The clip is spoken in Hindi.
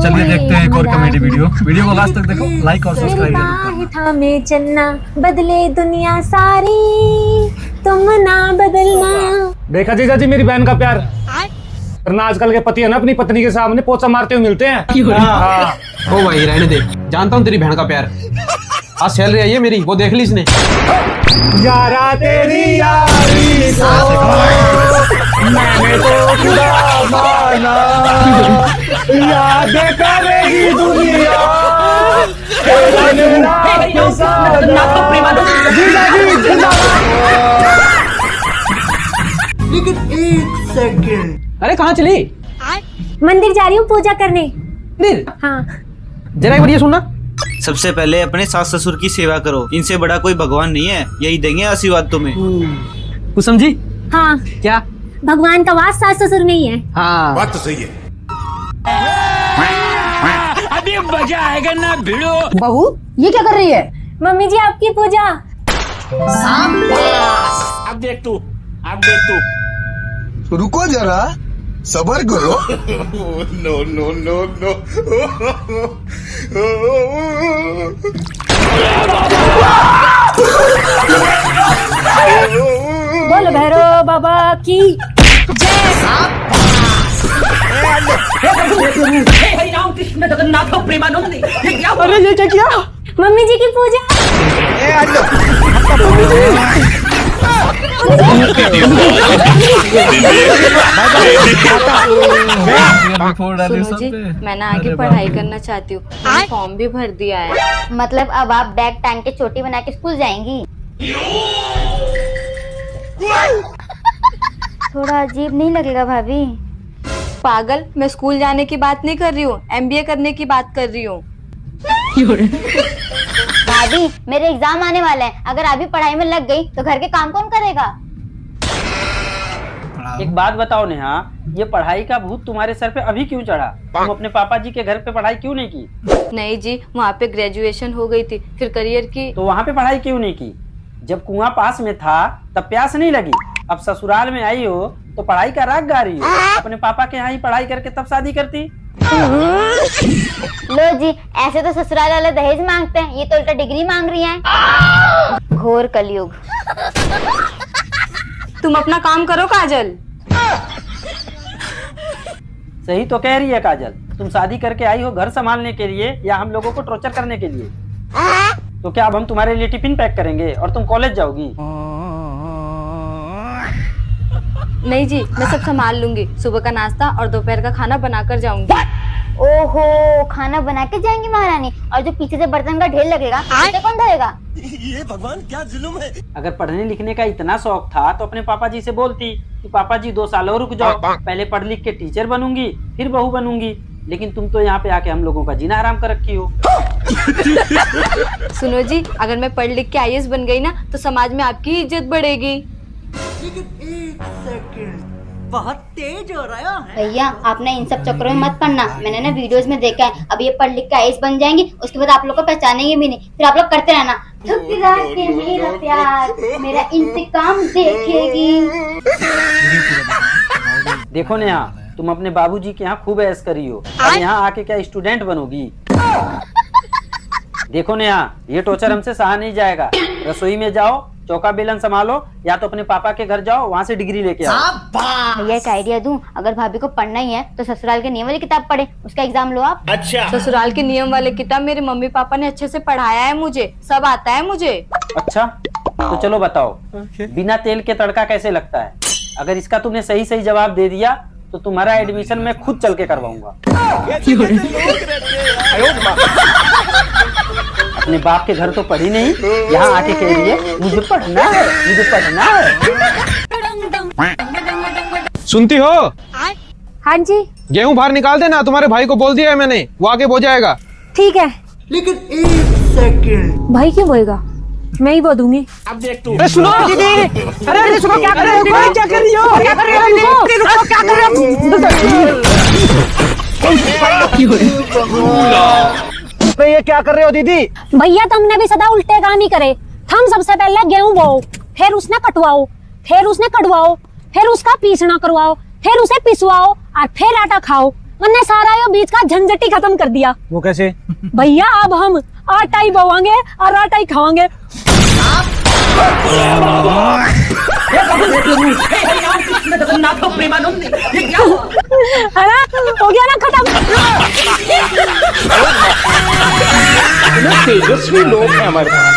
चलिए देखते हैं एक और कॉमेडी वीडियो को लास्ट तक देखो, लाइक और सब्सक्राइब जरूर करना। में चलना बदले दुनिया सारी, तुम ना बदलना। देखा जीजा जी मेरी बहन का प्यार, वरना आजकल के पति है ना अपनी पत्नी के सामने पोछा मारते हुए मिलते हैं। ओ भाई रहने दे, जानता हूँ तेरी बहन का प्यार। आज सैलरी आई है मेरी, वो देख ली इसने। यारा तेरी यारी को मैंने तो खुदा माना, याद करेगी दुनिया तेरा मेरा फसाना। जीजा जी जिंदाबाद। लेकिन एक सेकंड, अरे कहाँ चली? मंदिर जा रही हूँ पूजा करने। मंदिर? हाँ। जरा एक बार ये सुनना। सबसे पहले अपने सास ससुर की सेवा करो, इनसे बड़ा कोई भगवान नहीं है, यही देंगे आशीर्वाद तुम्हें। कुछ समझी? हाँ। क्या? भगवान का वास सास ससुर नहीं है। हाँ बात तो सही है। अभी मजा आएगा ना भिड़ो। बहू ये क्या कर रही है? मम्मी जी आपकी पूजा। अब देख तू, अब देख तू। रुको जरा, सबर करो। No no no no. बोल भैरव बाबा की हे राम कृष्ण जगन्नाथ प्रेमानंद। अरे ये क्या किया? मम्मी जी की पूजा। सुनो जी, मैं ना आगे पढ़ाई करना चाहती हूँ, मैंने फॉर्म भी भर दिया है। मतलब अब आप बैग टांग के चोटी बना के स्कूल जाएंगी? थोड़ा अजीब नहीं लगेगा भाभी? पागल, मैं स्कूल जाने की बात नहीं कर रही हूँ, MBA करने की बात कर रही हूँ। भाभी मेरे एग्जाम आने वाले हैं, अगर अभी पढ़ाई में लग गई तो घर के काम कौन करेगा? एक बात बताओ नेहा, ये पढ़ाई का भूत तुम्हारे सर पे अभी क्यों चढ़ा? तुम अपने पापा जी के घर पे पढ़ाई क्यों नहीं की? नहीं जी, वहाँ पे ग्रेजुएशन हो गई थी, फिर करियर की। तो वहाँ पे पढ़ाई क्यों नहीं की? जब कुआं पास में था तब प्यास नहीं लगी, अब ससुराल में आई हो तो पढ़ाई का राग गा रही हो। अपने पापा के यहाँ ही पढ़ाई करके तब शादी करती। लो जी, ऐसे तो ससुराल वाले दहेज मांगते हैं, ये तो उल्टा डिग्री मांग रही हैं। घोर कलयुग। तुम अपना काम करो काजल। सही तो कह रही है काजल, तुम शादी करके आई हो घर संभालने के लिए या हम लोगों को टॉर्चर करने के लिए? तो क्या अब हम तुम्हारे लिए टिफिन पैक करेंगे और तुम कॉलेज जाओगी? नहीं जी, मैं सब संभाल लूंगी, सुबह का नाश्ता और दोपहर का खाना बनाकर जाऊंगी। ओहो, खाना बना के जाएंगी महारानी, और जो पीछे से बर्तन का ढेर लगेगा उसे कौन धोएगा? ये भगवान क्या जुल्म है। अगर पढ़ने लिखने का इतना शौक था तो अपने पापा जी से बोलती कि पापा जी 2 साल और रुक जाओ, पहले पढ़ लिख के टीचर बनूंगी फिर बहू बनूंगी। लेकिन तुम तो यहाँ पे आके हम लोगों का जीना हराम कर रखी हो। सुनो जी, अगर मैं पढ़ लिख के IAS बन गई ना तो समाज में आपकी इज्जत बढ़ेगी। लेकिन एक सेकंड, बहुत तेज हो रहा है भैया आपने इन सब चक्करों में मत पड़ना, मैंने ना वीडियोस में देखा है। अब ये पढ़ लिख के IAS बन जाएंगी, उसके बाद आप लोग को पहचानेंगे भी नहीं, फिर आप लोग करते रहना ठुकरा के मेरा प्यार मेरा इंतकाम देखेगी। देखो नेहा, तुम अपने बाबूजी के यहाँ खूब ऐश करी हो, अब यहाँ आके क्या स्टूडेंट बनोगी? देखो नेहा, ये टॉर्चर हमसे सहा नहीं जाएगा। रसोई में जाओ, चौका बेलन संभालो, या तो अपने पापा के घर जाओ, वहाँ से डिग्री लेके आओ। भैया एक आइडिया दूं, अगर भाभी को पढ़ना ही है तो ससुराल के नियम वाली किताब पढ़े, उसका एग्जाम लो आप। अच्छा, ससुराल के नियम वाले किताब मेरे मम्मी पापा ने अच्छे से पढ़ाया है, मुझे सब आता है मुझे। अच्छा, तो चलो बताओ, बिना तेल के तड़का कैसे लगता है? अगर इसका तुमने सही सही जवाब दे दिया तो तुम्हारा एडमिशन मैं खुद चल के करवाऊंगा। अपने बाप के घर तो पढ़ी नहीं, यहाँ आके कह रही है मुझे पढ़ना है, मुझे पढ़ना है। सुनती हो? हाँ जी। गेहूं बाहर निकाल देना, तुम्हारे भाई को बोल दिया है मैंने, वो आगे बो जाएगा। ठीक है। लेकिन एक सेकंड, भाई क्यों बोएगा, मैं ही बो दूंगी। अब देख तू। अरे सुनो दीदी, अरे सुनो, क्या कर रहे हो? क्या कर रही हो? क्या कर रही हो? क्या कर रहे हो? ये क्या कर रहे हो दीदी? भैया तुमने भी सदा उल्टे काम ही करे। हम सबसे पहले गेहूं बोओ, फिर उसने कटवाओ, फिर उसने कटवाओ, फिर उसका पीसना करवाओ, फिर उसे पिसवाओ और फिर आटा खाओ, मैंने सारा यो बीच का झंझट ही खत्म कर दिया। वो कैसे? भैया अब हम आटा ही बोवांगे और आटा ही खावांगे। है ना, हो गया ना खत्म। तेजस्वी लोग हैं हमारे पास।